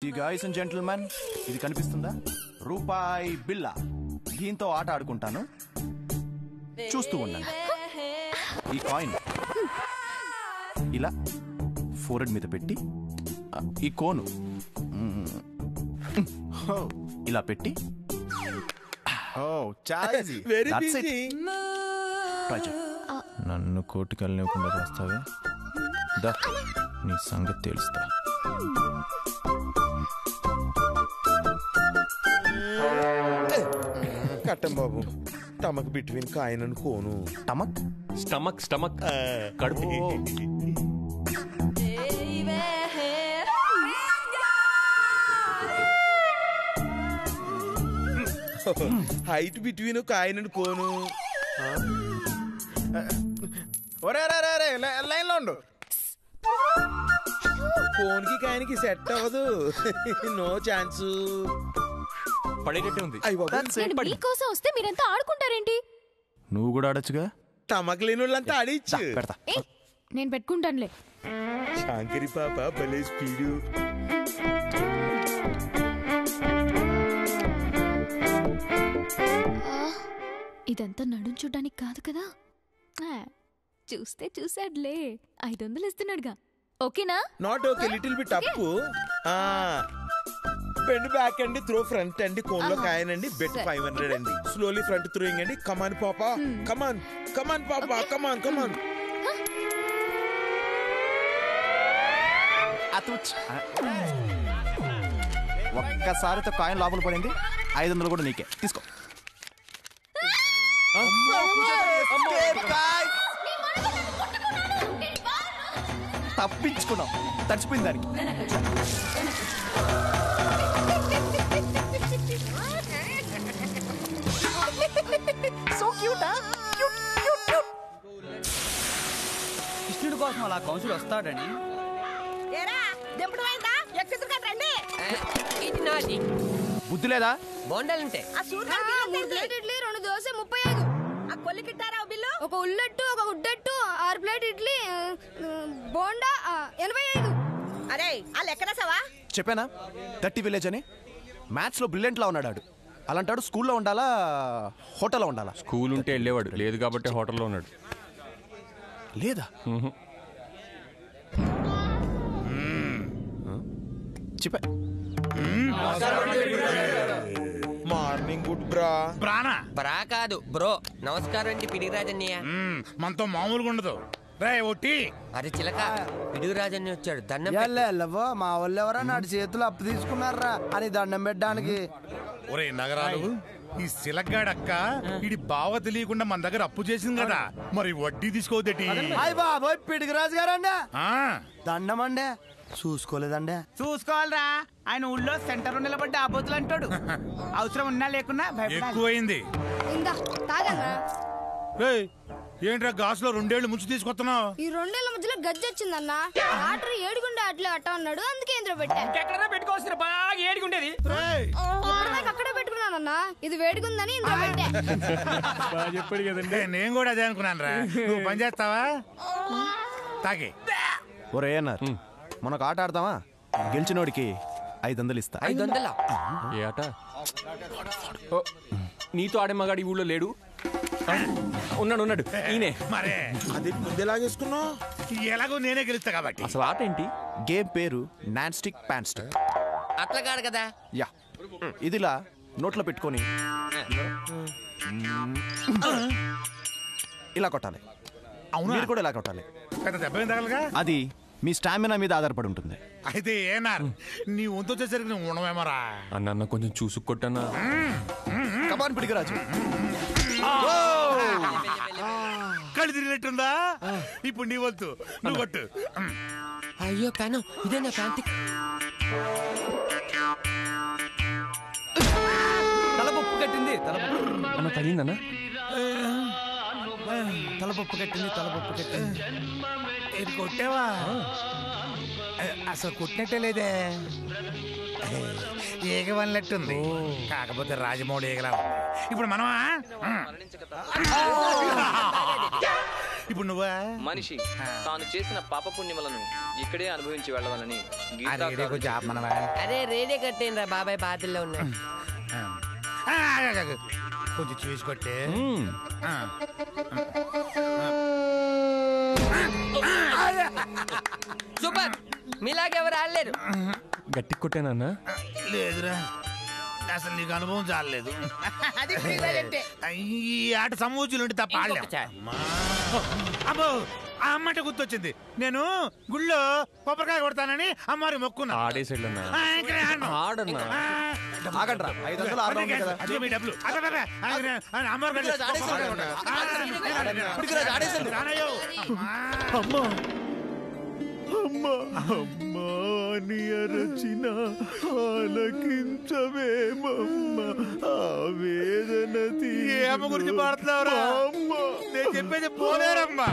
Guys and gentlemen, ఇది కనిపిస్తుందా? రూపాయి బిళ్ళ. దీంతో ఆట ఆడుకుంటాను, చూస్తూ ఉండండి. ఈ కాయిన్ ఇలా ఫోరెడ్ మీద పెట్టి ఈ కోను ఇలా పెట్టి నన్ను కోర్టుకి వెళ్ళనివ్వకుండా చేస్తావే, దా నీ సంగతి తెలుస్తా. కట్టం బాబు, stomach between coin and cone. Stomach stomach stomach కడుపు. Height between coin and cone. Line లో ఉండు. కోన్కి కాయిన్కి సెట్ అవ్వదు. No chance. పడేటట్టే ఉంది. మీకోసం వస్తే మీరంతా ఆడుకుంటారేంటి? నువ్వు కూడా ఆడొచ్చుగా. స్టమక్ లేని వాళ్ళంతా ఆడిచ్చు. పెడతా. నేను పెట్టుకుంటానులే. శాంకరి పాప భలే స్పీడు. ఇదంతా నడుంచడానికి కాదు కదా. చూస్తే చూసాడులే. 500 ఇస్తున్నాడుగా. ఓకేనా? నాట్ ఓకే, లిటిల్ బిట్ అప్పు. బెండ్ బ్యాక్ అండి, త్రో ఫ్రంట్ అండి, కోన్ లో కాయన్ అండి, బెట్ 500 అండి. స్లోలీ ఫ్రంట్ త్రోయింగ్ అండి. కమాన్ పాపా, కమాన్ కమాన్ పాపా, కమాన్ కమాన్. ఒక్కసారితో కాయిన్ లోపల పడింది. 500 కూడా నీకే. తీసుకో. తప్పించుకున్నాం, తడిచిపోయింది దానికి. కృష్ణుడి కోసం అలా కౌన్సిల్ వస్తాడని బుద్ధి లేదా? బోండాలంటే 2 దోశ 35. ఒక ఉల్లట్టు, ఒక గుడ్డట్టు, 6 ప్లేట్ ఇడ్లీ, బోండా 85. అరే ఆ లెక్కరాసావా? చెప్పానా 30 విలేజ్ అని? మ్యాథ్స్ లో బ్రిలియంట్ లా ఉన్నాడు. అలాంటాడు స్కూల్లో ఉండాలా, హోటల్లో ఉండాలా? స్కూల్ ఉంటే వెళ్ళేవాడు, లేదు కాబట్టి హోటల్లో ఉన్నాడు. లేదా? చెప్పా. మార్నింగ్ గుడ్ బ్రా. బ్రానా బ్రా కాదు బ్రో. నమస్కారం అండి పిడిగిరాజన్నయ్య. మనతో మామూలుగా ఉండదు. రే ఒట్టి అరే చిలక, పిడిగిరాజన్ని వచ్చాడు. దండం మా వాళ్ళు ఎవరా నాటి చేతులు అప్పు తీసుకున్నారా అని దండం పెట్టడానికి. ఒరే నగరాలు, ఈ సిలగ్గాడక్క ఇది బావ తెలియకుండా మన దగ్గర అప్పు చేసింది కదా, మరి వడ్డీ తీసుకోవద్దేటి? బాబోయ్ పిడిగిరాజు గారండి, ఆ దండం అండి. చూసుకోలేదండి. చూసుకోవాలరా, ఆయన ఊళ్ళో సెంటర్ నిలబడ్డ ఆబోతులు అంటాడు. అవసరం ఉన్నా లేకున్నా ఎక్కువైంది. ఏంట్రా గాసులో 2 ఏళ్ళు ముంచి తీసుకొస్తున్నావు? ఈ 2 ఏళ్ల మధ్యలో గజ్జి వచ్చిందన్న. ఆర్డర్ ఏడుగుండే అట్లే అట్ట అన్నాడు, అందుకే ఇంద్ర పెట్టా. ఎక్కడన్నా పెట్టుకోవచ్చు, బాగా ఏడుగుండేది. అక్కడే పెట్టుకున్నానన్నా, ఇది వేడుకుందని ఇంద్ర పెట్టా. చెప్పాడు కదండి, నేను కూడా అదే అనుకున్నాను రా. నువ్వు పని చేస్తావా? తాగి ఒరే అన్నారు, మనకు ఆట ఆడతావా? గెలిచినోడికి 500 ఇస్తా. 500? ఏ ఆట? నీతో ఆడే మగాడి ఊళ్ళో లేడు. ఉన్నాడు ఈయనే. మరే అది ముందే లాగేసుకున్నావు. ఎలాగో నేనే గెలుస్తా కాబట్టి. అసలు ఆట ఏంటి? గేమ్ పేరు నాన్ స్టిక్ ప్యాన్ స్టిక్. అట్లా కాదు కదా. యా, ఇదిలా నోట్లో పెట్టుకొని ఇలా కొట్టాలి. మీరు కూడా ఇలా కొట్టాలి. పెద్ద దెబ్బ ఏం తగలగా? అది మీ స్టామినా మీద ఆధారపడి ఉంటుంది. అయితే ఏనార్ నీ వంతు వచ్చేసరికి నువ్వు ఉండవేమరా? అన్న కొంచెం చూసుకొట్టన్నా. కమాన్ పిడిగిరాజు. కళ్ళు తిరిగినట్టుందా? ఇప్పుడు నీ వంతు, నువ్వు కొట్టు. అయ్యో ప్యాను, ఇదే నా ప్యాంటిక్. తలపప్పు కట్టింది. అన్న తగిందన్నా? తలపప్పు కట్టింది. ఇది కొట్టావా? అసలు కొట్టినట్టే లేదే. ఈగ వల్లట్టుంది, కాకపోతే రాజమౌళి ఈగలా ఉంది. ఇప్పుడు మనమా ఇప్పుడు నువ్వా మనిషి తాను చేసిన పాపపుణ్యములను ఇక్కడే అనుభవించి వెళ్ళవాలని గీతాకారుడు అరే రేడియో కట్టేయండి రా బాబాయ్ బాధల్లో ఉన్నాడు. కొంచెం చూసి కొట్టే సూపర్, మీలాగెవరు ఆడలేరు. గట్టి కొట్టానన్నా. లేదురా, అసలు నీకు అనుభవం చాలలేదు. ఈ ఆట సమూచులుండి తప్ప ఆడలే. అమ్మో, ఆ అమ్మంటే గుర్తొచ్చింది. నేను గుళ్ళో కొబ్బరికాయ కొడతానని అమ్మారి మొక్కున్నా. ఆడేసాడన్నా. ఆడన్నా. ఆగండ్రా 500 600 ఉంది కదా. అదిగో మీ డబ్బులు. అమ్మా అమ్మా అమ్మా నీ అరచిన ఆలకించవేమమ్మ ఆవేదన ఏమ గురించి పాడుతున్నావురా? నేను చెప్పేది పోలేరమ్మా.